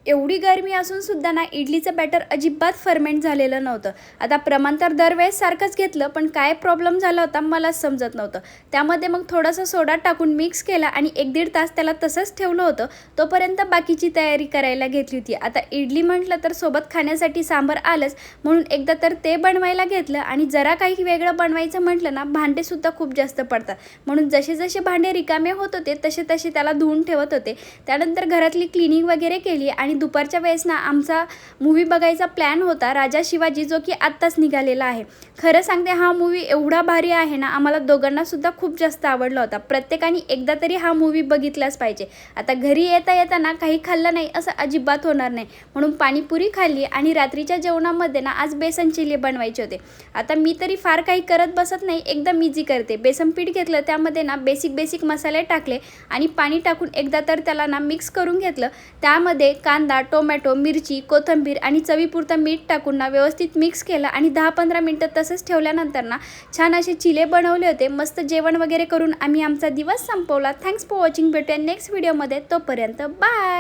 एवढी गरमी असून सुद्धा ना इडलीचं बॅटर अजिबात फर्मेंट झालेलं नव्हतं। आता प्रमाण तर दरवेळेस सारखंच घेतलं, पण काय प्रॉब्लेम झाला होता मलाच समजत नव्हतं। त्यामध्ये मग थोडासा सोडा टाकून मिक्स केला आणि 1-1.5 तास त्याला तसंच ठेवलं होतं। तोपर्यंत बाकीची तयारी करायला घेतली होती। आता इडली म्हटलं तर सोबत खाण्यासाठी सांबार आलंच, म्हणून एकदा तर ते बनवायला घेतलं आणि जरा काही वेगळं बनवायचं म्हटलं ना भांडेसुद्धा खूप जास्त पडतात, म्हणून जसे जसे भांडे रिकामे होत होते तसे तसे त्याला धुवून ठेवत होते। त्यानंतर घरातली क्लिनिंग वगैरे केली आणि दुपारच्या वेळेस ना आमचा मूवी बघायचा प्लॅन होता, राजा शिवाजी, जो की आत्ताच निघालेला आहे। खरं सांगते हा मूवी एवढा भारी आहे ना, आम्हाला दोघांना सुद्धा खूप जास्त आवडला होता। प्रत्येकाने एकदा तरी हा मूवी बघितलाच पाहिजे। आता घरी येताना काही खाल्लं नाही असं अजिबात होणार नाही, म्हणून पाणीपुरी खाल्ली आणि रात्रीच्या जेवणामध्ये ना आज बेसन चिले बनवायचे होते। आता मी तरी फार काही करत बसत नाही, एकदम इझी करते। बेसन पीठ घेतलं, त्यामध्ये ना बेसिक मसाले टाकले आणि पाणी टाकून एकदा तर त्याला ना मिक्स करून घेतलं। त्यामध्ये कांदा, टोमॅटो, मिरची, कोथिंबीर आणि चवीपुरतं मीठ टाकून ना व्यवस्थित मिक्स केलं आणि 10-15 मिनिटं तसंच ठेवल्यानंतर ना छान असे चिले बनवले होते। मस्त जेवण वगैरे करून आम्ही आमचा दिवस संपवला। Thanks for watching. भेटूया नेक्स्ट व्हिडिओमध्ये, तोपर्यंत बाय।